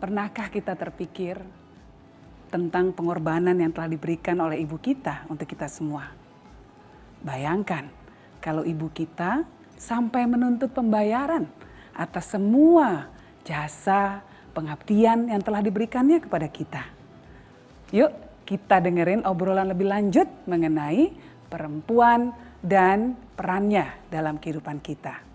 Pernahkah kita terpikir tentang pengorbanan yang telah diberikan oleh ibu kita untuk kita semua? Bayangkan kalau ibu kita sampai menuntut pembayaran atas semua jasa pengabdian yang telah diberikannya kepada kita. Yuk kita dengerin obrolan lebih lanjut mengenai perempuan dan perannya dalam kehidupan kita.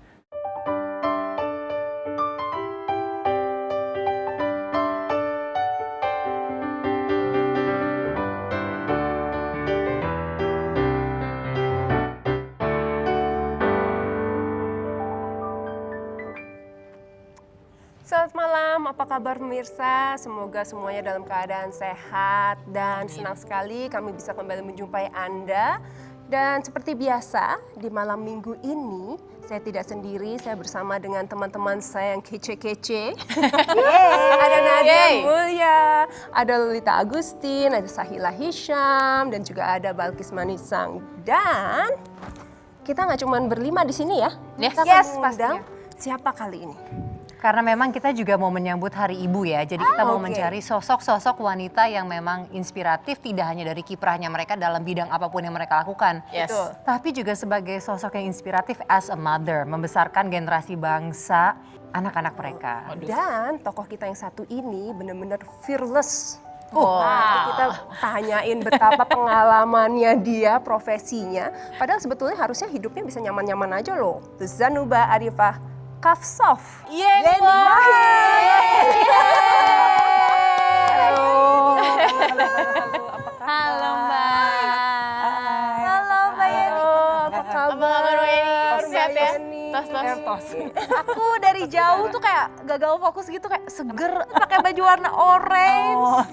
Selamat malam, apa kabar pemirsa? Semoga semuanya dalam keadaan sehat dan senang sekali kami bisa kembali menjumpai Anda. Dan seperti biasa, di malam minggu ini saya tidak sendiri, saya bersama dengan teman-teman saya yang kece-kece. Ada Nadia Mulya, ada Lolita Agustin, ada Sahila Hisham, dan juga ada Balkis Manisang. Dan kita nggak cuma berlima di sini ya, kita akan mengundang siapa kali ini? Karena memang kita juga mau menyambut Hari Ibu ya, jadi kita mau mencari sosok-sosok wanita yang memang inspiratif, tidak hanya dari kiprahnya mereka dalam bidang apapun yang mereka lakukan. Yes. Tapi juga sebagai sosok yang inspiratif as a mother, membesarkan generasi bangsa, anak-anak mereka. Dan tokoh kita yang satu ini benar-benar fearless. Nanti kita tanyain betapa pengalamannya dia, profesinya. Padahal sebetulnya harusnya hidupnya bisa nyaman-nyaman aja loh. Zanuba Arifah Kafsof. Yeay, Halo Mbak. Halo Mbak Yeni. Apa kabar Mbak Yeni? Sehat ya? Tos. Aku dari jauh tuh kayak gagal fokus gitu, kayak seger pakai baju warna orange.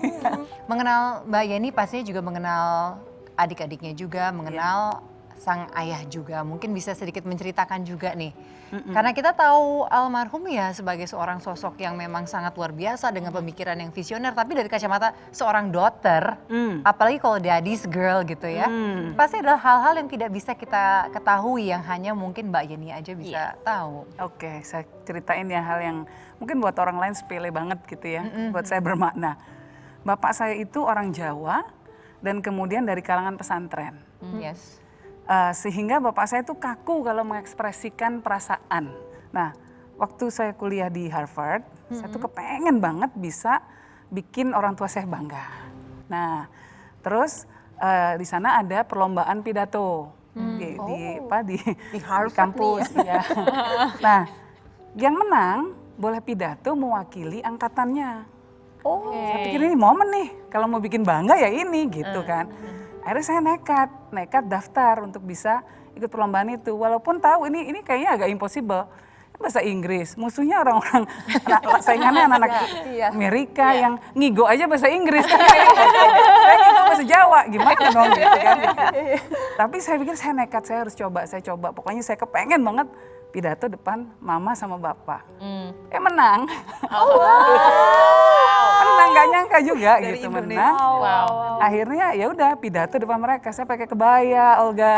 Mengenal Mbak Yeni pastinya juga mengenal adik-adiknya juga, mengenal sang ayah juga. Mungkin bisa sedikit menceritakan juga nih. Karena kita tahu almarhum ya sebagai seorang sosok yang memang sangat luar biasa dengan pemikiran yang visioner. Tapi dari kacamata seorang daughter, apalagi kalau daddy's girl gitu ya. Pasti adalah hal-hal yang tidak bisa kita ketahui yang hanya mungkin Mbak Yeni aja bisa tahu. Oke, saya ceritain ya hal yang mungkin buat orang lain sepele banget gitu ya, buat saya bermakna. Bapak saya itu orang Jawa dan kemudian dari kalangan pesantren. Yes. Sehingga bapak saya tuh kaku kalau mengekspresikan perasaan. Nah, waktu saya kuliah di Harvard, saya tuh kepengen banget bisa bikin orang tua saya bangga. Nah, terus di sana ada perlombaan pidato di Harvard kampus. Ya. Nah, yang menang boleh pidato mewakili angkatannya. Saya pikir ini momen nih, kalau mau bikin bangga ya ini gitu kan. Akhirnya saya nekat daftar untuk bisa ikut perlombaan itu. Walaupun tahu ini kayaknya agak impossible. Bahasa Inggris, musuhnya orang-orang, saingannya anak-anak Amerika yang ngigo aja bahasa Inggris. Saya ngigo bahasa Jawa, gimana dong gitu kan. Tapi saya pikir saya nekat, saya harus coba, Pokoknya saya kepengen banget pidato depan mama sama bapak. Menang. Menang, gak nyangka juga gitu menang. Akhirnya ya udah pidato depan mereka, saya pakai kebaya, Olga.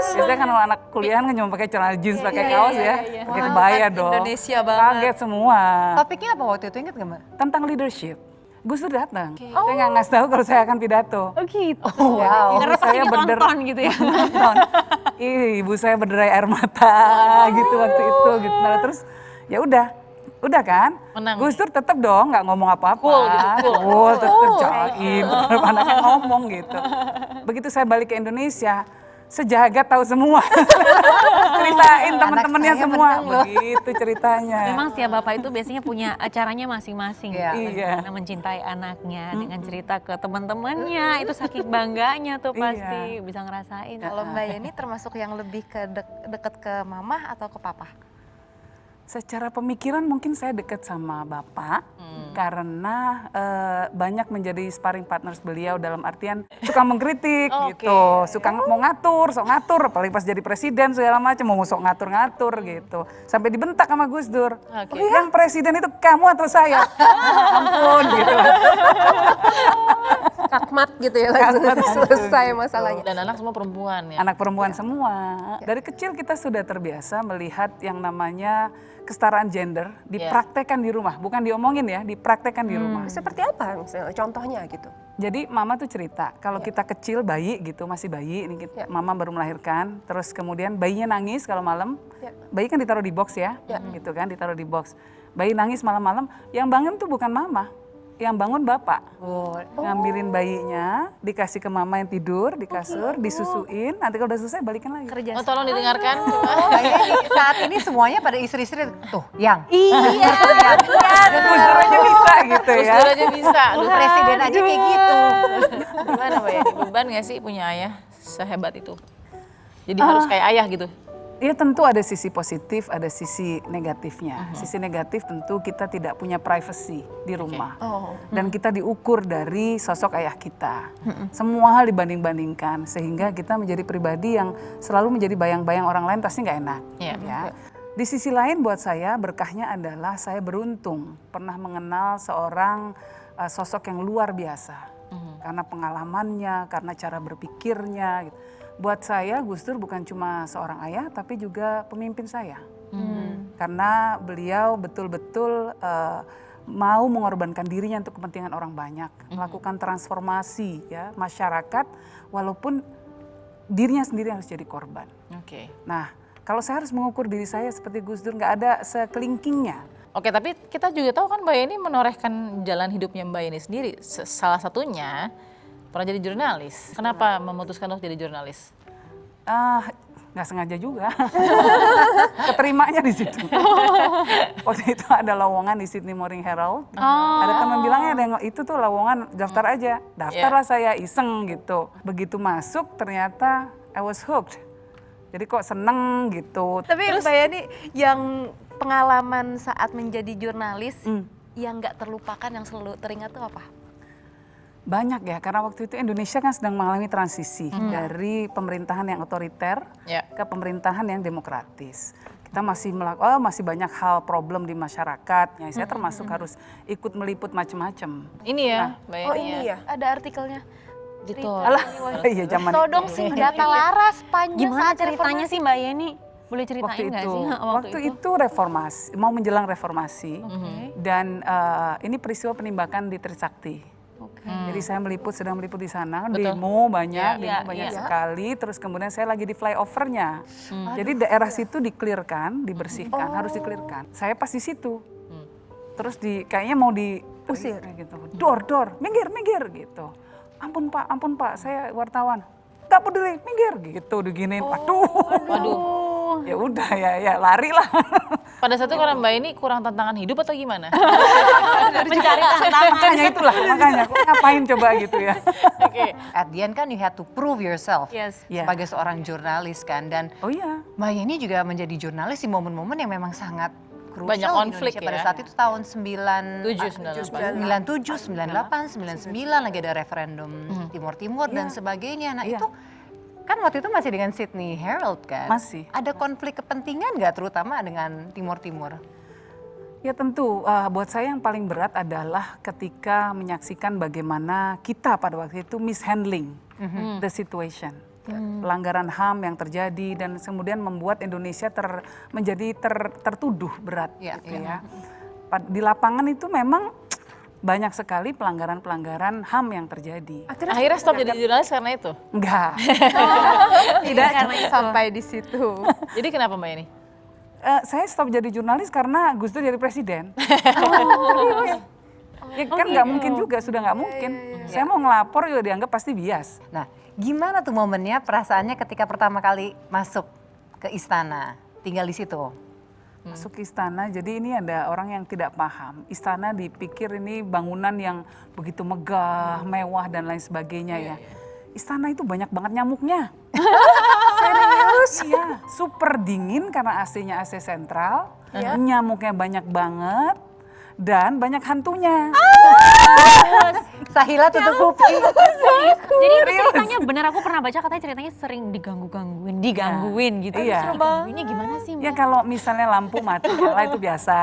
Biasanya kan anak kuliah kan cuma pakai celana jeans, pakai kaos ya, pakai kebaya dong. Indonesia banget. Kaget semua. Topiknya apa waktu itu, ingat gak Mbak? Tentang leadership. Gus Dur datang. Saya nggak ngasih tahu kalau saya akan pidato. Oh gitu. Wow. Karena pas ingin nonton gitu ya. Nonton. Ibu saya berderai air mata gitu waktu itu gitu. Nah, terus ya udah kan. Menang. Gus Dur tetap dong nggak ngomong apa-apa. Cool gitu, Cool, tetap jaim. Anaknya ngomong gitu. Begitu saya balik ke Indonesia, sejagat tahu semua. Ceritain teman-temannya semua. Begitu ceritanya. Memang setiap bapak itu biasanya punya acaranya masing-masing. Iya. Karena mencintai anaknya dengan cerita ke teman-temannya. Itu saking bangganya tuh pasti bisa ngerasain. Kalau Mbak Yeni termasuk yang lebih ke deket ke mama atau ke papa? Secara pemikiran mungkin saya dekat sama bapak karena banyak menjadi sparring partners beliau dalam artian suka mengkritik gitu, suka mau ngatur, apalagi pas jadi presiden segala macam mau sok ngatur-ngatur gitu, sampai dibentak sama Gus Dur. Yang presiden itu kamu atau saya? Ampun gitu. Kakmat gitu ya, langsung selesai masalahnya. Dan anak semua perempuan ya. Anak perempuan semua. Dari kecil kita sudah terbiasa melihat yang namanya kesetaraan gender dipraktekkan di rumah, bukan diomongin ya, dipraktekkan di rumah. Seperti apa misalnya contohnya gitu? Jadi mama tuh cerita, kalau kita kecil bayi gitu, masih bayi, ini mama baru melahirkan, terus kemudian bayinya nangis kalau malam, bayi kan ditaruh di box ya, gitu kan, ditaruh di box. Bayi nangis malam-malam, yang bangun tuh bukan mama, yang bangun bapak. Ngambilin bayinya, dikasih ke mama yang tidur di kasur, disusuin, nanti kalau udah selesai balikin lagi. Kerja Oh tolong didengarkan. Kayaknya saat ini semuanya pada istri-istri tuh, yang Gus Dur aja bisa gitu Terus ya. aja bisa. Aduh, presiden aja kayak gitu. gimana Mbak Yani? Beban gak sih punya ayah sehebat itu? Jadi harus kayak ayah gitu? Ya tentu ada sisi positif, ada sisi negatifnya. Sisi negatif tentu kita tidak punya privacy di rumah. Dan kita diukur dari sosok ayah kita. Semua hal dibanding-bandingkan sehingga kita menjadi pribadi yang selalu menjadi bayang-bayang orang lain pasti nggak enak. Iya. Ya. Di sisi lain buat saya berkahnya adalah saya beruntung pernah mengenal seorang sosok yang luar biasa. Karena pengalamannya, karena cara berpikirnya gitu. Buat saya Gus Dur bukan cuma seorang ayah tapi juga pemimpin saya. Karena beliau betul-betul mau mengorbankan dirinya untuk kepentingan orang banyak, melakukan transformasi ya masyarakat walaupun dirinya sendiri harus jadi korban. Oke. Nah, kalau saya harus mengukur diri saya seperti Gus Dur, nggak ada sekelingkingnya. Oke, tapi kita juga tahu kan Mbak Yani menorehkan jalan hidupnya Mbak Yani sendiri. Salah satunya pernah jadi jurnalis. Kenapa memutuskan untuk jadi jurnalis? Nggak sengaja juga. Keterimanya di situ. Waktu itu ada lowongan di Sydney Morning Herald. Ada teman bilangnya ada yang itu tuh lowongan daftar aja. Daftarlah saya iseng gitu. Begitu masuk ternyata I was hooked. Jadi kok seneng gitu. Tapi Mbak Yani, yang pengalaman saat menjadi jurnalis yang nggak terlupakan, yang selalu teringat tuh apa? Banyak ya, karena waktu itu Indonesia kan sedang mengalami transisi dari pemerintahan yang otoriter ke pemerintahan yang demokratis. Kita masih masih banyak hal problem di masyarakat. Ya, saya termasuk harus ikut meliput macam-macam. Ini ya Mbak Yani. Oh ini ya? Ada artikelnya. Gitu. Alah, iya zaman Todong sih data laras panjang Gimana saat ceritanya sih Mbak Yani? Boleh ceritain waktu nggak itu. sih? Waktu itu reformasi, mau menjelang reformasi, dan ini peristiwa penembakan di Trisakti. Jadi saya sedang meliput di sana, demo banyak, sekali. Terus kemudian saya lagi di flyovernya. Jadi daerah situ di-clearkan, dibersihkan, harus di-clearkan. Saya pas di situ. Terus kayaknya mau diusir gitu. Dor, minggir gitu. Ampun Pak, saya wartawan. Gak peduli, minggir gitu, diginiin. Waduh. Ya udah ya lari lah. Pada saat itu karena Mbak Yani kurang tantangan hidup atau gimana? Mencari tantangan. Makanya kok ngapain coba gitu ya. Oke. At the end kan you had to prove yourself Yes. sebagai seorang jurnalis kan. Dan Oh iya. Mbak Yani juga menjadi jurnalis di momen-momen yang memang sangat crucial Banyak di konflik Indonesia. Pada ya. saat itu tahun 97, 97, 98, 99 lagi ada referendum Timur-Timur dan sebagainya. Nah itu kan waktu itu masih dengan Sydney Herald kan? Masih. Ada konflik kepentingan nggak terutama dengan Timur-Timur? Ya tentu, buat saya yang paling berat adalah ketika menyaksikan bagaimana kita pada waktu itu mishandling the situation. Pelanggaran HAM yang terjadi dan kemudian membuat Indonesia menjadi tertuduh berat gitu ya. Di lapangan itu memang banyak sekali pelanggaran-pelanggaran HAM yang terjadi. Akhirnya stop jadi jurnalis karena itu? Enggak. Tidak sampai di situ. Jadi kenapa Mbak Yani? Saya stop jadi jurnalis karena Gus Dur jadi presiden. Ya kan nggak mungkin juga, sudah nggak mungkin. Saya mau ngelapor juga dianggap pasti bias. Nah gimana tuh momennya, perasaannya ketika pertama kali masuk ke istana, tinggal di situ? Masuk ke istana, jadi ini ada orang yang tidak paham. Istana dipikir ini bangunan yang begitu megah, mewah dan lain sebagainya ya. Istana itu banyak banget nyamuknya. Serius ya, super dingin karena AC-nya AC sentral, nyamuknya banyak banget dan banyak hantunya. Sahila tutup kuping. Jadi itu ceritanya benar, aku pernah baca katanya ceritanya sering digangguin gitu. Iya. Digangguinnya gimana sih Mbak? Ya kalau misalnya lampu mati nyala itu biasa.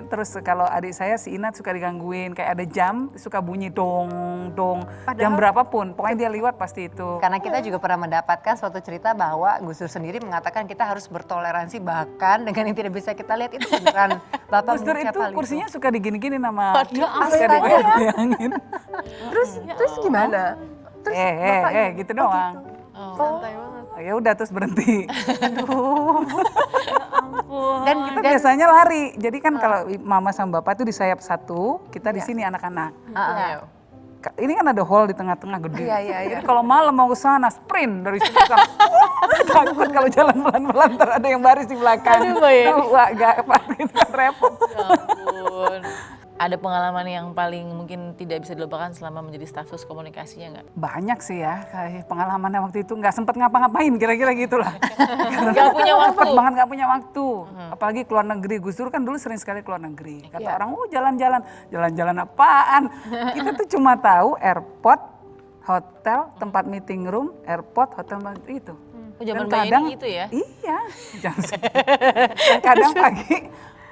Terus kalau adik saya si Inat suka digangguin, kayak ada jam suka bunyi dong dong. Jam berapapun, pokoknya dia liwat pasti itu. Karena kita juga pernah mendapatkan suatu cerita bahwa Gus Dur sendiri mengatakan kita harus bertoleransi bahkan dengan yang tidak bisa kita lihat. Itu beneran Bapak Gus Dur itu mengucap hal kursinya suka digini-gini nama. Astagfirullah. Suka dibayangin. Terus gimana? Terus Bapak gitu doang. santai banget. Ya udah terus berhenti. Dan Kita biasanya lari. Jadi kan kalau mama sama bapak tuh di sayap satu, kita di sini anak-anak. Ini kan ada hall di tengah-tengah gede. Iya. Jadi kalau malam mau ke sana sprint dari sini ke sana. Takut kalau jalan pelan-pelan ntar ada yang baris di belakang. Aduh, Mbak Yeni. Wah, gak apa itu kan repot. Ya ampun. Ada pengalaman yang paling mungkin tidak bisa dilupakan selama menjadi stafsus komunikasinya nggak? Banyak sih ya, kayak pengalamannya waktu itu nggak sempet ngapa-ngapain, kira-kira gitulah. Nggak punya waktu. Cepet banget nggak punya waktu. Apalagi keluar negeri, Gus Dur kan dulu sering sekali keluar negeri. Kata orang, jalan-jalan apaan? Kita tuh cuma tahu airport, hotel, tempat meeting room, airport, hotel itu. Oh, zaman Dan Mbak Yeni gitu ya? Iya, jangan sedih. Dan kadang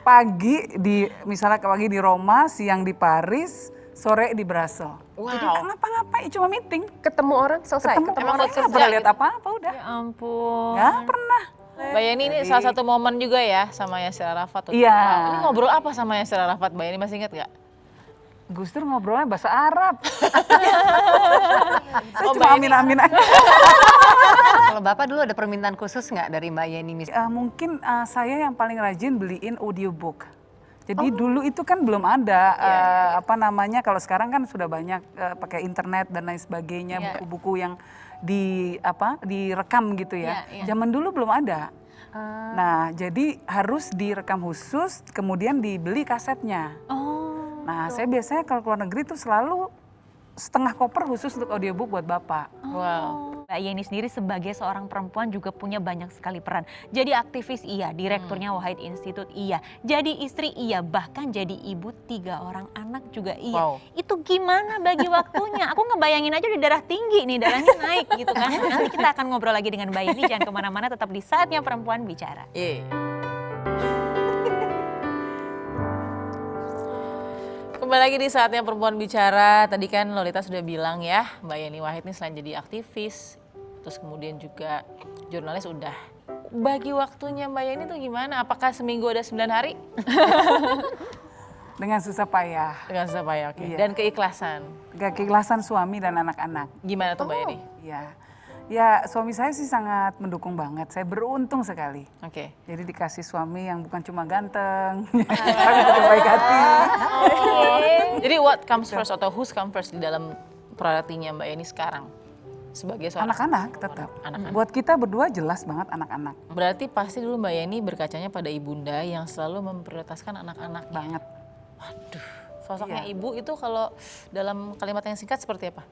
pagi di misalnya pagi di Roma, siang di Paris, sore di Brussels. Jadi nggak ngapa-ngapain, cuma meeting. Ketemu orang selesai. Ketemu Emang orang, kerja nggak pernah lihat gitu? apa-apa udah. Ya ampun. Nggak pernah. Mbak Yeni ini salah satu momen juga ya sama Yasir Arafat. Iya. Ini ngobrol apa sama Yasir Arafat? Mbak Yeni masih ingat nggak? Gus Dur ngobrolnya bahasa Arab. Saya Oh, cuma Mbak Yeni. amin-amin aja. kalau Bapak dulu ada permintaan khusus nggak dari Mbak Yeni? Mungkin saya yang paling rajin beliin audiobook. Jadi dulu itu kan belum ada apa namanya, kalau sekarang kan sudah banyak pakai internet dan lain sebagainya, buku-buku yang direkam gitu ya. Zaman dulu belum ada. Nah, jadi harus direkam khusus, kemudian dibeli kasetnya. Nah, saya biasanya kalau keluar negeri tuh selalu setengah koper khusus untuk audiobook buat Bapak. Wow. Mbak Yeni sendiri sebagai seorang perempuan juga punya banyak sekali peran. Jadi aktivis iya, direkturnya Wahid Institute iya, jadi istri iya, bahkan jadi ibu 3 orang anak juga iya. Wow. Itu gimana bagi waktunya? Aku ngebayangin aja udah darah tinggi nih, darahnya naik gitu kan. Nanti kita akan ngobrol lagi dengan Mbak Yeni, jangan kemana-mana, tetap di Saatnya Perempuan Bicara. Kembali lagi di Saatnya Perempuan Bicara. Tadi kan Lolita sudah bilang ya, Mbak Yeni Wahid ini selain jadi aktivis, terus kemudian juga jurnalis udah. Bagi waktunya Mbak Yeni tuh gimana? Apakah seminggu ada 9 hari? Dengan susah payah. Dengan susah payah, oke. Iya. Dan keikhlasan. Keikhlasan suami dan anak-anak. Gimana tuh Mbak Yeni? Iya. Ya, suami saya sih sangat mendukung banget. Saya beruntung sekali. Oke. Jadi dikasih suami yang bukan cuma ganteng, tapi juga baik hati. Jadi what comes first atau who's come first di dalam priority-nya Mbak Yeni sekarang? Sebagai seorang Anak-anak tetap. Anak-anak. Buat kita berdua jelas banget anak-anak. Berarti pasti dulu Mbak Yeni berkacanya pada ibunda yang selalu memprioritaskan anak-anaknya. Banget. Waduh, sosoknya Iya. ibu itu kalau dalam kalimat yang singkat seperti apa?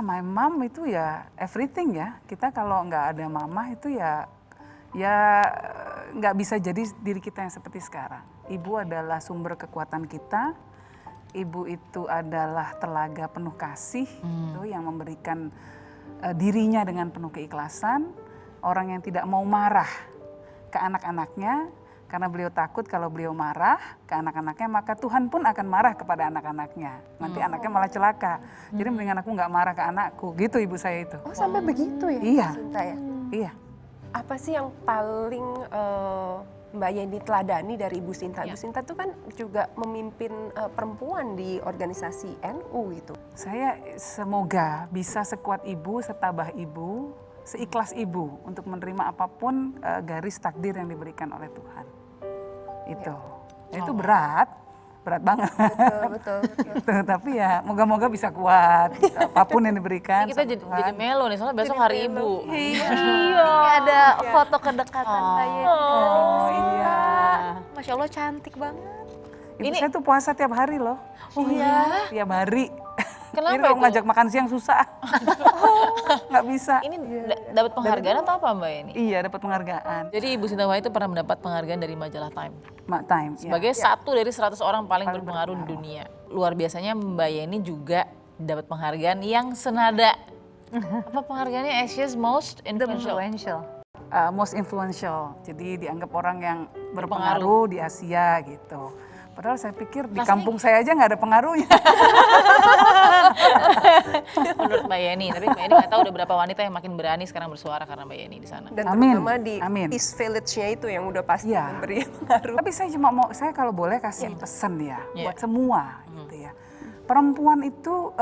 My mom itu ya everything ya. Kita kalau nggak ada mama itu ya nggak bisa jadi diri kita yang seperti sekarang. Ibu adalah sumber kekuatan kita. Ibu itu adalah telaga penuh kasih, itu yang memberikan dirinya dengan penuh keikhlasan. Orang yang tidak mau marah ke anak-anaknya, karena beliau takut kalau beliau marah ke anak-anaknya, maka Tuhan pun akan marah kepada anak-anaknya. Nanti anaknya malah celaka. Jadi mendingan aku nggak marah ke anakku, gitu ibu saya itu. Oh, sampai begitu ya? Iya. Cinta ya? Iya. Apa sih yang paling Mbak Yeni teladani dari Ibu Sinta? Ibu Sinta tuh kan juga memimpin perempuan di organisasi NU gitu. Saya semoga bisa sekuat ibu, setabah ibu, seikhlas ibu untuk menerima apapun garis takdir yang diberikan oleh Tuhan. Itu berat banget. Betul. Gitu, tapi ya moga-moga bisa kuat apapun yang diberikan. Ini kita sama Tuhan. jadi melo nih, soalnya besok hari ibu. Iya. Ada foto kedekatan kayak Oh iya. Masya Allah cantik banget. Ibu saya tuh puasa tiap hari loh. Oh iya. Tiap hari. Kenapa Jadi kalau itu? ngajak makan siang susah. Nggak bisa. Ini dapat penghargaan atau apa Mbak Yeni? Iya, dapat penghargaan. Jadi Ibu Sinta Wahid itu pernah mendapat penghargaan dari majalah Time. Mak Time. ya. Sebagai satu dari 100 orang paling berpengaruh di dunia. Luar biasanya Mbak Yeni juga dapat penghargaan yang senada. Apa penghargaannya? Asia's Most Influential. Influential. most influential. Jadi dianggap orang yang berpengaruh di Asia gitu. Padahal saya pikir di kampung saya aja nggak ada pengaruhnya. Menurut Mbak Yeni, tapi Mbak Yeni nggak tahu udah berapa wanita yang makin berani sekarang bersuara karena Mbak Yeni di sana. Dan Amin, terutama di amin. East Village-nya itu yang udah pasti Iya. memberi pengaruh. Tapi saya kalau boleh kasih pesan ya Iya. buat semua gitu ya. Perempuan itu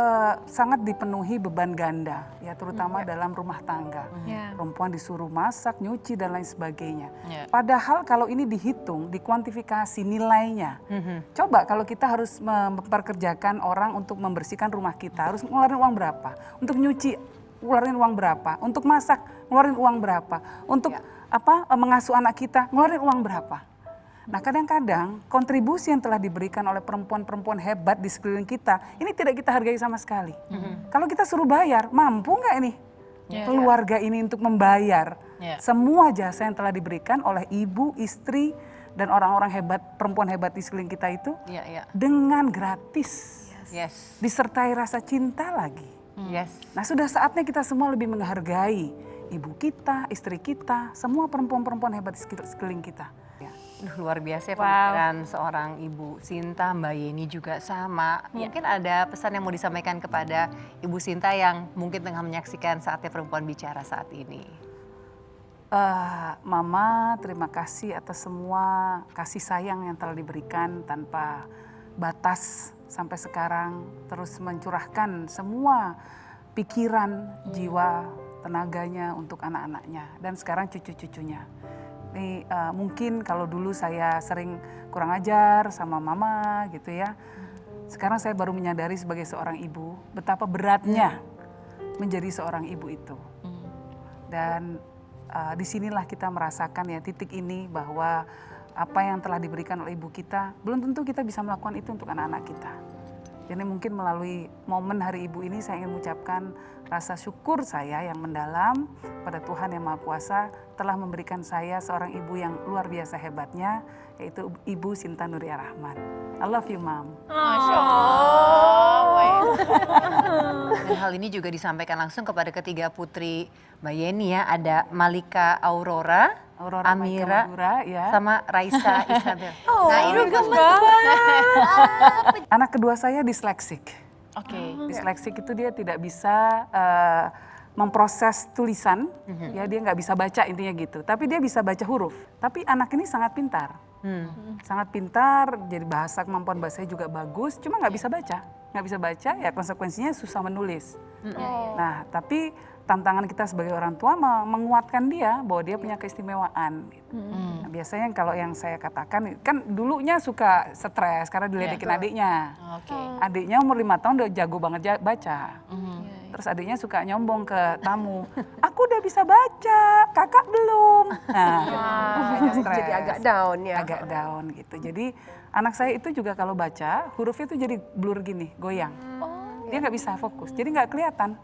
sangat dipenuhi beban ganda ya, terutama dalam rumah tangga. Ya. Perempuan disuruh masak, nyuci dan lain sebagainya. Iya. Padahal kalau ini dihitung, dikuantifikasi nilainya. Coba kalau kita harus memperkerjakan orang untuk membersihkan rumah kita, harus ngeluarin uang berapa? Untuk nyuci, ngeluarin uang berapa? Untuk masak, ngeluarin uang berapa? Untuk mengasuh anak kita, ngeluarin uang berapa? Nah kadang-kadang kontribusi yang telah diberikan oleh perempuan-perempuan hebat di sekeliling kita, ini tidak kita hargai sama sekali. Kalau kita suruh bayar, mampu nggak ini keluarga ini untuk membayar semua jasa yang telah diberikan oleh ibu, istri, dan orang-orang hebat, perempuan hebat di sekeliling kita itu Iya, iya. dengan gratis, Yes. disertai rasa cinta lagi. Yes. Nah sudah saatnya kita semua lebih menghargai ibu kita, istri kita, semua perempuan-perempuan hebat di sekeliling kita. Ya. Luar biasa ya pemikiran seorang Ibu Sinta, Mbak Yeni juga sama. Mungkin ada pesan yang mau disampaikan kepada Ibu Sinta yang mungkin tengah menyaksikan Saatnya Perempuan Bicara saat ini. Mama, terima kasih atas semua kasih sayang yang telah diberikan tanpa batas sampai sekarang. Terus mencurahkan semua pikiran, jiwa, tenaganya untuk anak-anaknya dan sekarang cucu-cucunya. Ini mungkin kalau dulu saya sering kurang ajar sama mama gitu ya. Sekarang saya baru menyadari sebagai seorang ibu betapa beratnya menjadi seorang ibu itu. Dan disinilah kita merasakan ya titik ini bahwa apa yang telah diberikan oleh ibu kita belum tentu kita bisa melakukan itu untuk anak-anak kita. Jadi mungkin melalui momen Hari Ibu ini saya ingin mengucapkan rasa syukur saya yang mendalam pada Tuhan Yang Maha Kuasa telah memberikan saya seorang ibu yang luar biasa hebatnya, yaitu Ibu Sinta Nuria Rahman. I love you, Mom. Masya Allah. Dan hal ini juga disampaikan langsung kepada ketiga putri Mbak Yeni ya. Ada Malika Aurora, Aurora Amira, Madura, ya. sama Raisa Isabel. Nah ini Anak kedua saya disleksik. Oke. Disleksik itu dia tidak bisa memproses tulisan, ya dia nggak bisa baca intinya gitu. Tapi dia bisa baca huruf. Tapi anak ini sangat pintar, sangat pintar. Jadi kemampuan bahasanya juga bagus. Cuma nggak bisa baca, ya konsekuensinya susah menulis. Nah tapi tantangan kita sebagai orang tua menguatkan dia bahwa dia punya keistimewaan. Gitu. Nah, biasanya kalau yang saya katakan kan dulunya suka stres karena diledekin adiknya. Oke. Adiknya umur 5 tahun udah jago banget baca. Terus adiknya suka nyombong ke tamu, aku udah bisa baca, kakak belum. Nah, makanya stres. Jadi agak down ya. Agak down gitu. Jadi anak saya itu juga kalau baca hurufnya itu jadi blur gini, goyang. Dia nggak bisa fokus, jadi nggak kelihatan.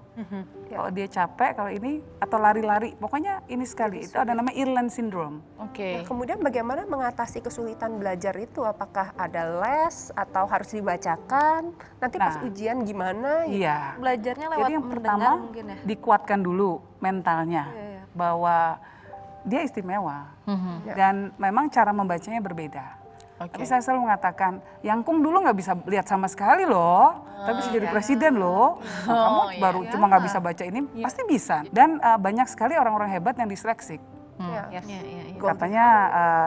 Kalau dia capek, kalau ini atau lari-lari, pokoknya ini sekali. Itu ada namanya Irlen syndrome. Oke. Nah, kemudian bagaimana mengatasi kesulitan belajar itu? Apakah ada les atau harus dibacakan? Nanti pas ujian gimana? Iya. Belajarnya lewat Jadi yang mendengar pertama mungkin ya. dikuatkan dulu mentalnya bahwa dia istimewa dan memang cara membacanya berbeda. Tapi saya selalu mengatakan, Yangkung dulu nggak bisa lihat sama sekali loh, tapi bisa jadi presiden loh. Kamu baru cuma nggak bisa baca ini, pasti bisa. Dan banyak sekali orang-orang hebat yang disleksik. Katanya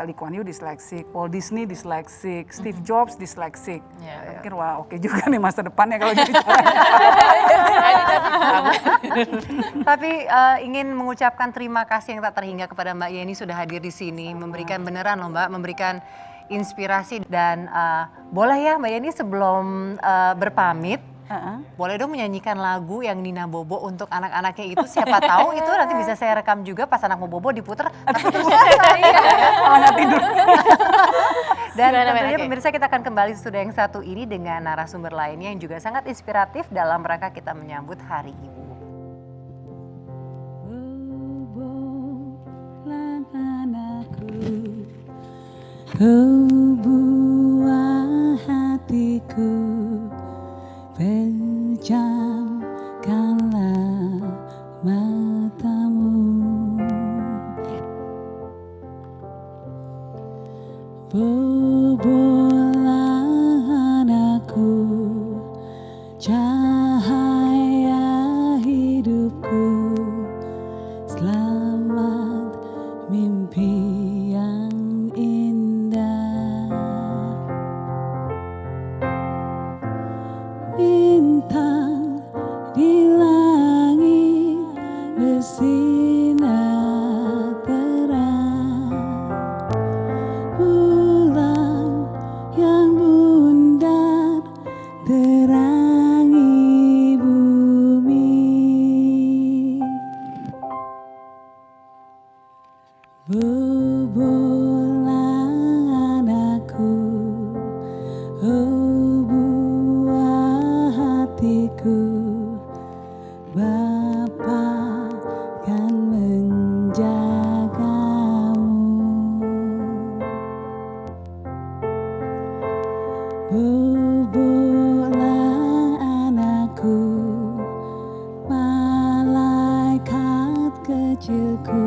Lee Kuan Yew disleksik, Walt Disney disleksik, Steve Jobs disleksik. Saya pikir wah oke juga nih masa depannya kalau jadi Tapi ingin mengucapkan terima kasih yang tak terhingga kepada Mbak Yeni sudah hadir di sini, memberikan beneran loh Mbak, memberikan inspirasi dan boleh ya Mbak Yeni sebelum berpamit, boleh dong menyanyikan lagu yang Nina Bobo untuk anak-anaknya itu, siapa tahu itu nanti bisa saya rekam juga pas anak mau bobo diputer. Dan tentunya pemirsa kita akan kembali sudah yang satu ini dengan narasumber lainnya yang juga sangat inspiratif dalam rangka kita menyambut Hari Ibu. Kau buah hatiku, pejamkanlah matamu. Bobolan aku, cahaya hidupku, selamat mimpi yang indah. Bintang di langit bersinar terang, bulan yang bundar terangi bumi. Bobolan aku, oh buah hatiku, Bapa kan menjagamu. Bobolan aku, malaikat kecilku,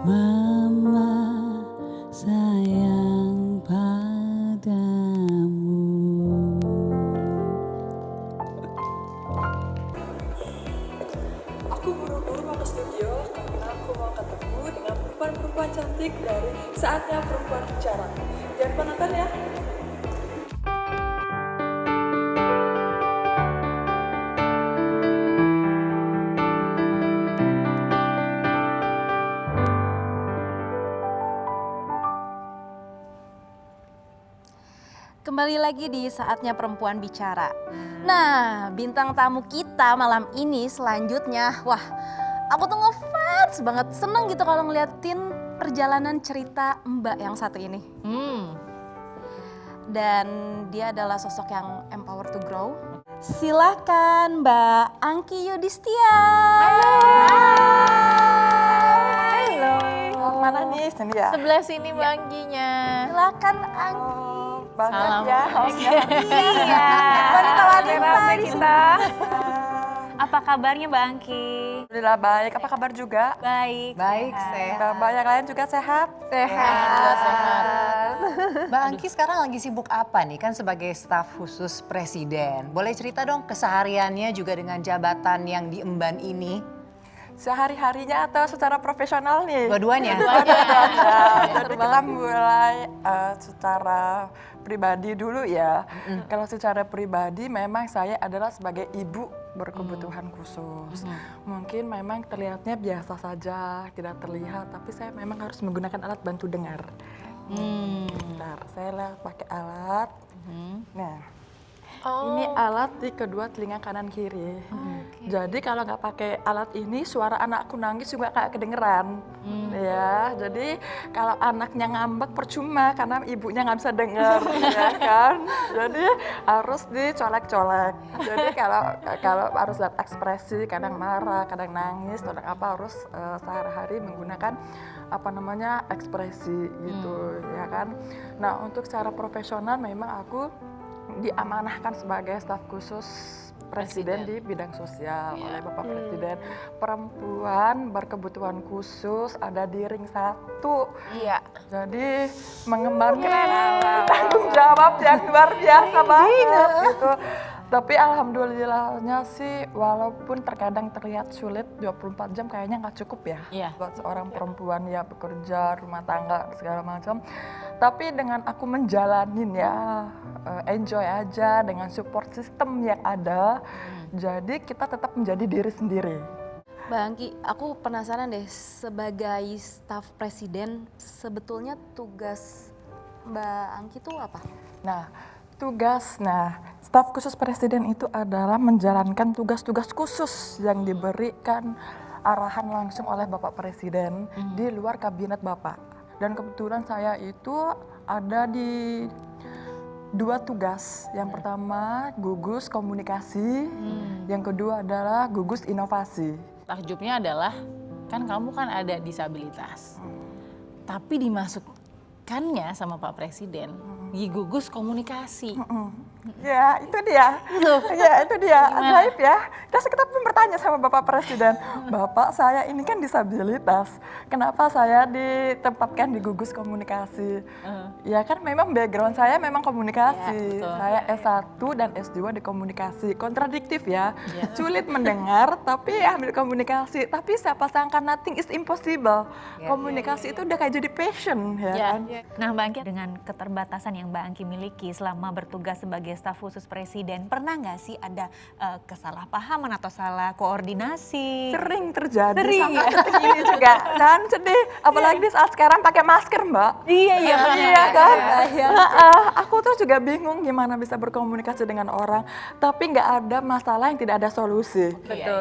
Mama sayang padamu. Aku buru-buru mau ke studio karena aku mau ketemu dengan perempuan-perempuan cantik dari Saatnya Perempuan Bicara. Jangan lupa nonton ya. Kembali lagi di Saatnya Perempuan Bicara. Nah, bintang tamu kita malam ini selanjutnya, wah, aku tuh ngefans banget, seneng gitu kalau ngeliatin perjalanan cerita Mbak yang satu ini. Dan dia adalah sosok yang empower to grow. Silakan Mbak Angki Yudhistia. Halo. Mana nih? Sini ya. Sebelah sini Mbak Angginya. Silakan Angki. Banyak Salam. ya hostnya. Iya. Wanita-wanita di sini. Apa kabarnya Mbak Angki? Alhamdulillah baik. Apa kabar juga? Baik. Baik, sehat. Mbak yang lain juga sehat? Sehat. Mbak Angki sekarang lagi sibuk apa nih? Kan sebagai staf khusus presiden. Boleh cerita dong kesehariannya juga dengan jabatan yang diemban ini? Sehari-harinya atau secara profesional nih? Dua-duanya. Jadi kita mulai secara pribadi dulu ya. Kalau secara pribadi memang saya adalah sebagai ibu berkebutuhan khusus. Mungkin memang terlihatnya biasa saja, tidak terlihat, tapi saya memang harus menggunakan alat bantu dengar. Bentar, saya lihat pakai alat. Nah, ini alat di kedua telinga kanan kiri. Jadi kalau nggak pakai alat ini, suara anakku nangis juga nggak kedengeran. Ya, jadi kalau anaknya ngambek percuma karena ibunya nggak bisa dengar, ya kan? Jadi harus dicolek-colek. Jadi kalau harus lihat ekspresi, kadang marah, kadang nangis, kadang apa harus sehari-hari menggunakan apa namanya ekspresi gitu, ya kan? Nah, untuk secara profesional memang aku diamanahkan sebagai staf khusus Presiden di bidang sosial oleh Bapak Presiden. Perempuan berkebutuhan khusus ada di ring 1. Iya. Jadi mengemban tanggung jawab yang luar biasa banget gitu. Tapi alhamdulillahnya sih walaupun terkadang terlihat sulit 24 jam kayaknya nggak cukup ya buat seorang perempuan ya bekerja, rumah tangga segala macam. Tapi dengan aku menjalanin ya enjoy aja dengan support system yang ada. Jadi kita tetap menjadi diri sendiri. Mbak Angki, aku penasaran deh, sebagai staf presiden, sebetulnya tugas Mbak Angki itu apa? Staf khusus presiden itu adalah menjalankan tugas-tugas khusus yang diberikan arahan langsung oleh Bapak Presiden di luar kabinet Bapak. Dan kebetulan saya itu ada di 2 tugas. Yang pertama gugus komunikasi, yang kedua adalah gugus inovasi. Takjubnya adalah kan kamu kan ada disabilitas, tapi dimasukkannya sama Pak Presiden di gugus komunikasi. Ya, itu dia. Ya, itu dia. Ajaib ya. Terus kita pun bertanya sama Bapak Presiden, Bapak saya ini kan disabilitas, kenapa saya ditempatkan di gugus komunikasi? Ya kan memang background saya memang komunikasi. Saya S1 dan S2 di komunikasi. Kontradiktif ya. Sulit mendengar tapi ambil komunikasi. Tapi siapa sangka nothing is impossible. Komunikasi itu udah kayak jadi passion ya kan. Nah Mbak Angki, dengan keterbatasan yang Mbak Angki miliki selama bertugas sebagai staf khusus presiden, pernah nggak sih ada kesalahpahaman atau salah koordinasi? Sering terjadi Sering, sampai detik ini juga. Dan sedih, apalagi di saat sekarang pakai masker Mbak. Iya Iya kan? Aku tuh juga bingung gimana bisa berkomunikasi dengan orang, tapi nggak ada masalah yang tidak ada solusi.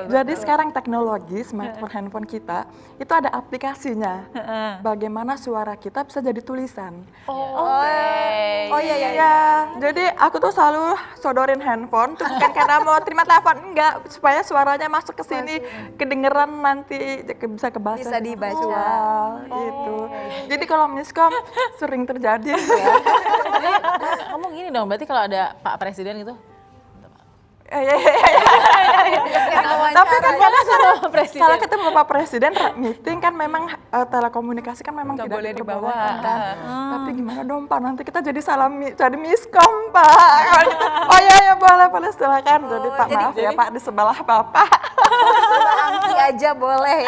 Jadi sekarang teknologi smartphone, handphone kita itu ada aplikasinya. Bagaimana suara kita bisa jadi tulisan. Iya. Jadi aku tuh selalu sodorin handphone, tuh bukan karena mau terima telepon, enggak, supaya suaranya masuk ke sini, kedengeran nanti bisa kebaca. Bisa dibaca. Visual, gitu. Jadi kalau miskom sering terjadi. Kamu gini dong, berarti kalau ada Pak Presiden gitu, Tapi kan Presiden. kalau ketemu Bapak Presiden meeting kan memang telekomunikasi kan memang tidak boleh diperbolehkan kan. Tapi gimana dong Pak, nanti kita jadi jadi miskom Pak. Oh iya boleh silakan. Jadi Pak maaf ya Pak di sebelah Bapak. Angki aja boleh.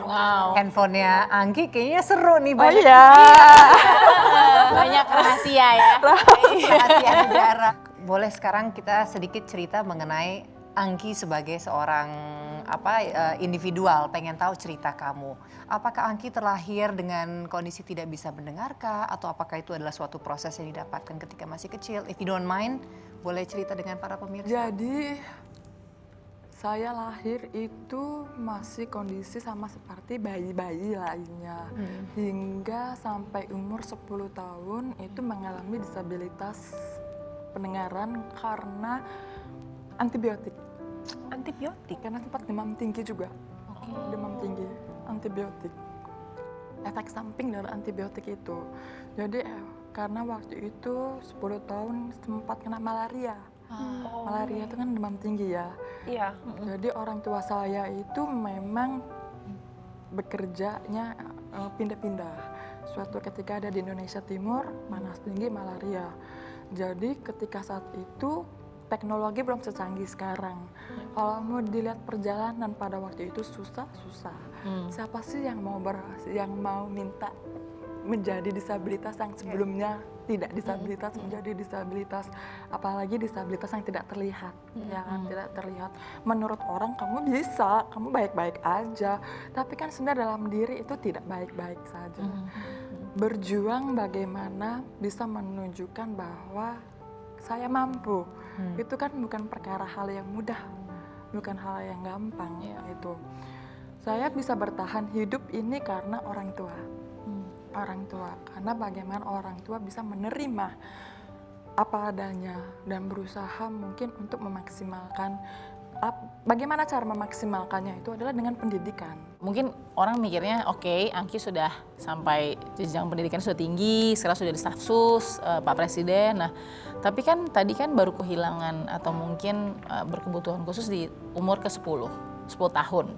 Wow. Handphonenya Angki kayaknya seru nih, Oh banyak iya. Banyak rahasia ya. rahasia negara. Boleh sekarang kita sedikit cerita mengenai Angki sebagai seorang individual, pengen tahu cerita kamu. Apakah Angki terlahir dengan kondisi tidak bisa mendengarkah, atau apakah itu adalah suatu proses yang didapatkan ketika masih kecil? If you don't mind, boleh cerita dengan para pemirsa. Jadi saya lahir itu masih kondisi sama seperti bayi-bayi lainnya. Hingga sampai umur 10 tahun itu mengalami disabilitas pendengaran karena antibiotik. Antibiotik? Karena sempat demam tinggi juga. Demam tinggi, antibiotik. Efek samping dari antibiotik itu. Jadi karena waktu itu 10 tahun sempat kena malaria. Malaria itu kan demam tinggi ya. Iya. Jadi orang tua saya itu memang bekerjanya pindah-pindah. Suatu ketika ada di Indonesia Timur, panas tinggi, malaria. Jadi ketika saat itu teknologi belum secanggih sekarang. Kalau mau dilihat perjalanan pada waktu itu susah. Siapa sih yang mau minta menjadi disabilitas yang sebelumnya tidak disabilitas menjadi disabilitas, apalagi disabilitas yang tidak terlihat, ya kan, tidak terlihat. Menurut orang kamu bisa, kamu baik-baik aja, tapi kan sebenarnya dalam diri itu tidak baik-baik saja. Berjuang bagaimana bisa menunjukkan bahwa saya mampu, itu kan bukan perkara hal yang mudah, bukan hal yang gampang itu. Saya bisa bertahan hidup ini karena orang tua. Karena bagaimana orang tua bisa menerima apa adanya dan berusaha mungkin untuk memaksimalkan. Bagaimana cara memaksimalkannya itu adalah dengan pendidikan. Mungkin orang mikirnya oke, Angki sudah sampai jenjang pendidikan sudah tinggi, sekarang sudah di staf sus, Pak Presiden. Nah, tapi kan tadi kan baru kehilangan atau mungkin berkebutuhan khusus di umur ke-10 tahun.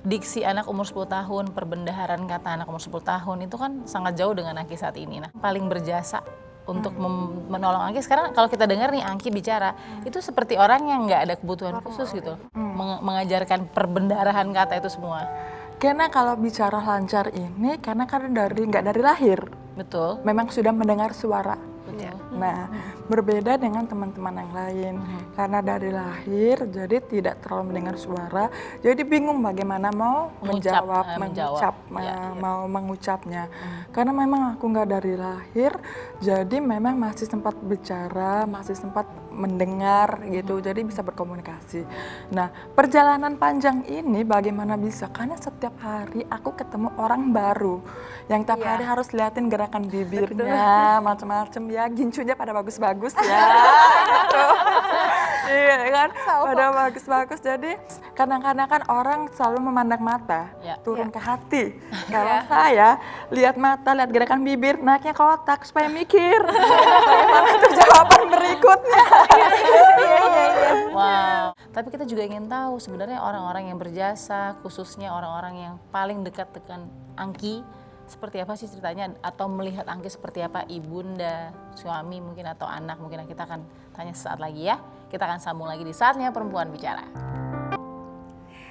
Diksi anak umur 10 tahun, perbendaharaan kata anak umur 10 tahun itu kan sangat jauh dengan Angki saat ini. Nah, paling berjasa untuk menolong Angki sekarang kalau kita dengar nih Angki bicara, itu seperti orang yang nggak ada kebutuhan khusus gitu. Mengajarkan perbendaharaan kata itu semua. Karena kalau bicara lancar ini, karena kan nggak dari lahir. Betul. Memang sudah mendengar suara. Betul. Nah, berbeda dengan teman-teman yang lain. Karena dari lahir, jadi tidak terlalu mendengar suara. Jadi bingung bagaimana mau mau mengucapnya. Karena memang aku nggak dari lahir, jadi memang masih sempat bicara, masih sempat mendengar gitu. Jadi bisa berkomunikasi. Nah, perjalanan panjang ini bagaimana bisa? Karena setiap hari aku ketemu orang baru. Yang tiap hari harus liatin gerakan bibirnya, macam-macam ya, gincunya pada bagus-bagus ya. Gitu. Iya kan, pada bagus-bagus. Jadi kadang-kadang kan orang selalu memandang mata, turun ke hati. Kalau saya lihat mata, lihat gerakan bibir, naiknya ke otak supaya mikir. Bagaimana tuh jawaban berikutnya. Wow. Tapi kita juga ingin tahu sebenarnya orang-orang yang berjasa, khususnya orang-orang yang paling dekat dengan Angki, seperti apa sih ceritanya? Atau melihat Angki seperti apa, ibunda, suami mungkin atau anak, mungkin kita akan tanya sesaat lagi ya. Kita akan sambung lagi di Saatnya Perempuan Bicara.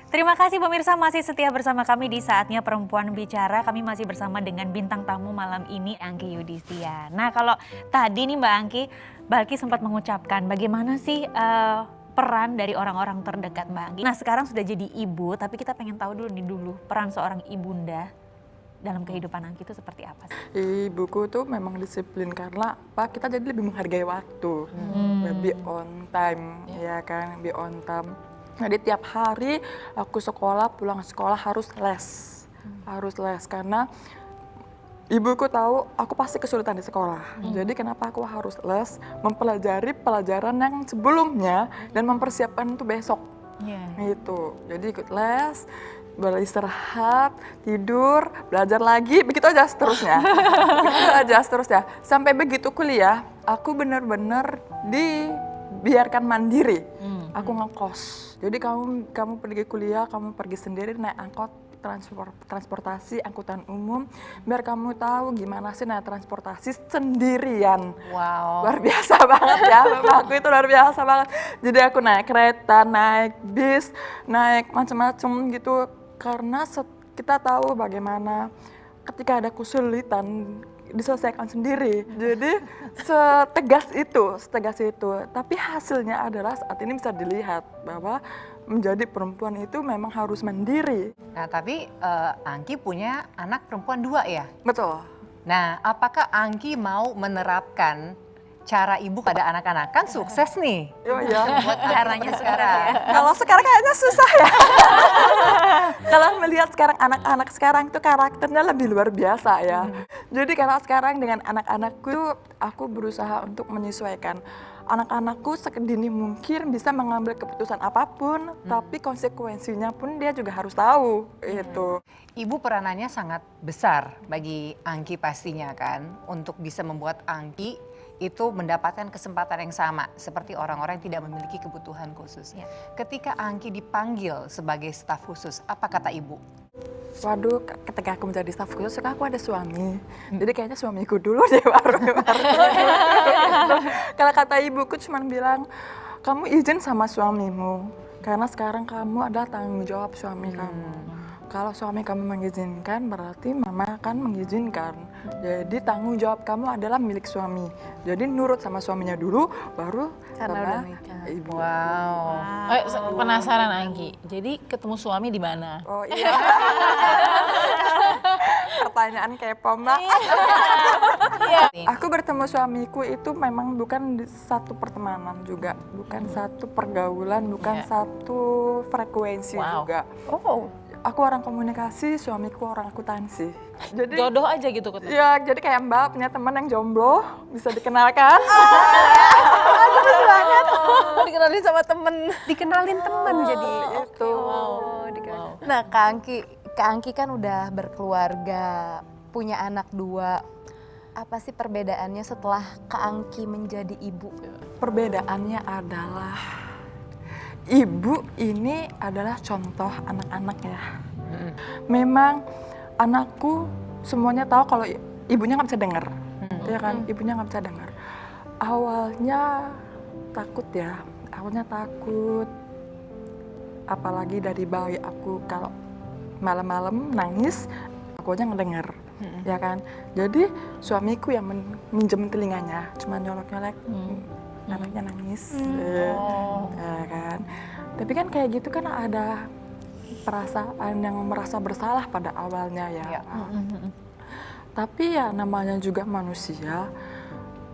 Terima kasih pemirsa masih setia bersama kami di Saatnya Perempuan Bicara. Kami masih bersama dengan bintang tamu malam ini, Angki Yudhistia. Nah kalau tadi nih Mbak Angki, Mbak Angki sempat mengucapkan bagaimana sih peran dari orang-orang terdekat Mbak Angki. Nah sekarang sudah jadi ibu, tapi kita pengen tahu dulu peran seorang ibunda dalam kehidupan Angki itu seperti apa sih? Ibuku tuh memang disiplin karena apa? Kita jadi lebih menghargai waktu, lebih on time, ya kan, lebih on time. Jadi tiap hari aku sekolah, pulang sekolah harus les karena ibuku tahu aku pasti kesulitan di sekolah. Jadi kenapa aku harus les, mempelajari pelajaran yang sebelumnya dan mempersiapkan untuk besok. Gitu. Jadi ikut les, beristirahat, tidur, belajar lagi, begitu aja seterusnya. Sampai begitu kuliah, aku benar-benar dibiarkan mandiri. Aku ngekos. Jadi kamu pergi kuliah, kamu pergi sendiri naik angkot, transportasi, angkutan umum, biar kamu tahu gimana sih naik transportasi sendirian. Wow. Luar biasa banget ya, aku itu luar biasa banget. Jadi aku naik kereta, naik bis, naik macam-macam gitu. Karena kita tahu bagaimana ketika ada kesulitan diselesaikan sendiri. Jadi setegas itu. Tapi hasilnya adalah saat ini bisa dilihat bahwa menjadi perempuan itu memang harus mandiri. Nah tapi Angki punya anak perempuan 2 ya? Betul. Nah apakah Angki mau menerapkan cara ibu pada anak-anak? Kan sukses nih. Iya. Buat caranya sekarang. Kalau sekarang kayaknya susah ya. Kalau melihat sekarang anak-anak sekarang itu karakternya lebih luar biasa ya. Jadi kalau sekarang dengan anak-anakku, aku berusaha untuk menyesuaikan. Anak-anakku sedini mungkin bisa mengambil keputusan apapun, tapi konsekuensinya pun dia juga harus tahu. Itu. Ibu peranannya sangat besar bagi Angki pastinya kan, untuk bisa membuat Angki itu mendapatkan kesempatan yang sama seperti orang-orang yang tidak memiliki kebutuhan khusus. Ketika Angki dipanggil sebagai staf khusus, apa kata ibu? Waduh, ketika aku menjadi staf khusus, aku ada suami. Jadi kayaknya suamiku dulu deh baru. Kalau kata ibuku cuma bilang, kamu izin sama suamimu. Karena sekarang kamu adalah tanggung jawab suami kamu. Kalau suami kamu mengizinkan, berarti mama akan mengizinkan. Jadi tanggung jawab kamu adalah milik suami. Jadi nurut sama suaminya dulu, baru sama ibu. Wow. Penasaran Angki, jadi ketemu suami di mana? Oh iya. Pertanyaan kepo, Mbak. Aku bertemu suamiku itu memang bukan di satu pertemanan juga, bukan satu pergaulan, bukan satu frekuensi juga. Aku orang komunikasi, suamiku orang akuntansi. Jadi Jodoh aja gitu ketemu. ya, jadi kayak Mbak punya teman yang jomblo, bisa dikenalkan. Dikenalin sama temen. Dikenalin temen jadi. Itu. Nah Kak Angki kan udah berkeluarga, punya anak 2. Apa sih perbedaannya setelah Kak Angki menjadi ibu? Perbedaannya adalah ibu ini adalah contoh anak-anak ya. Memang anakku semuanya tahu kalau ibunya nggak bisa dengar, ya kan? Ibunya nggak bisa dengar. Awalnya takut, apalagi dari bayi aku kalau malam-malam nangis, aku aja ngedengar, ya kan? Jadi suamiku yang minjem telinganya, cuma nyolek-nyolek. Anaknya nangis, ya kan. Tapi kan kayak gitu kan ada perasaan yang merasa bersalah pada awalnya ya. Tapi ya namanya juga manusia.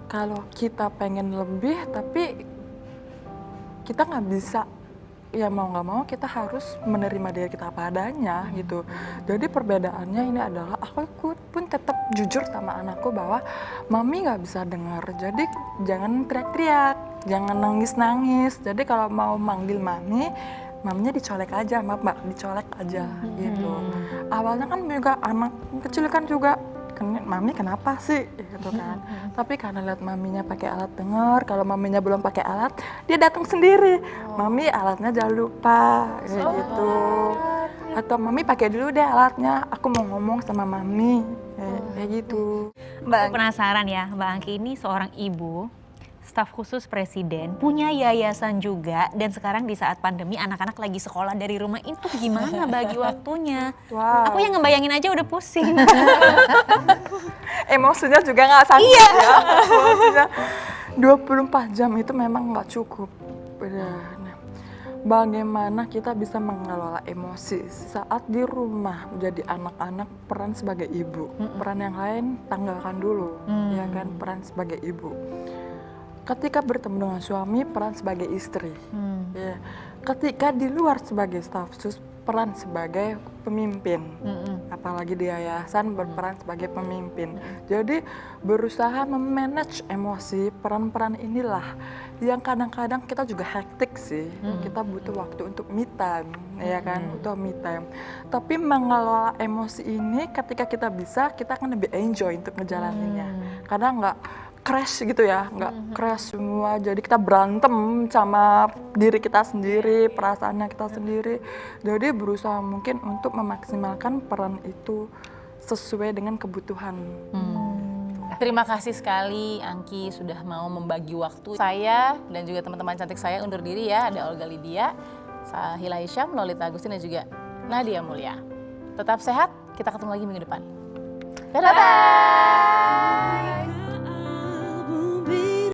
Kalau kita pengen lebih, tapi kita nggak bisa. Ya mau nggak mau kita harus menerima diri kita apa adanya gitu. Jadi perbedaannya ini adalah aku pun tetap jujur sama anakku bahwa mami nggak bisa dengar. Jadi jangan teriak-teriak jangan nangis-nangis. Jadi kalau mau manggil mami, maminya dicolek aja, mbak dicolek aja gitu. Awalnya kan juga anak kecil kan juga, mami kenapa sih gitu kan. Tapi karena lihat maminya pakai alat dengar, kalau maminya belum pakai alat, dia datang sendiri. Mami alatnya jangan lupa gitu. Atau mami pakai dulu deh alatnya, aku mau ngomong sama mami kayak gitu. Aku penasaran ya, Mbak Angki ini seorang ibu, staf khusus presiden, punya yayasan juga, dan sekarang di saat pandemi anak-anak lagi sekolah dari rumah, itu gimana bagi waktunya? Wow. Aku yang ngebayangin aja udah pusing. Emosinya juga nggak sanggup ya. Emosinya 24 jam itu memang nggak cukup. Benar. Nah, bagaimana kita bisa mengelola emosi saat di rumah menjadi anak-anak, peran sebagai ibu. Peran yang lain tanggalkan dulu, ya kan, peran sebagai ibu. Ketika bertemu dengan suami, peran sebagai istri. Ya. Ketika di luar sebagai staf sus, peran sebagai pemimpin. Apalagi di yayasan berperan sebagai pemimpin. Jadi berusaha memanage emosi, peran-peran inilah yang kadang-kadang kita juga hektik sih. Kita butuh waktu untuk me time, ya kan, untuk me time. Tapi mengelola emosi ini ketika kita bisa, kita akan lebih enjoy untuk ngejalaninnya. Karena nggak crash gitu ya, nggak crash semua. Jadi kita berantem sama diri kita sendiri, perasaannya kita sendiri. Jadi berusaha mungkin untuk memaksimalkan peran itu sesuai dengan kebutuhan. Terima kasih sekali Angki sudah mau membagi waktu. Saya dan juga teman-teman cantik saya undur diri ya. Ada Olga Lydia, Sahila Hisyam, Lolita Agustin dan juga Nadia Mulya. Tetap sehat, kita ketemu lagi minggu depan. Dadah!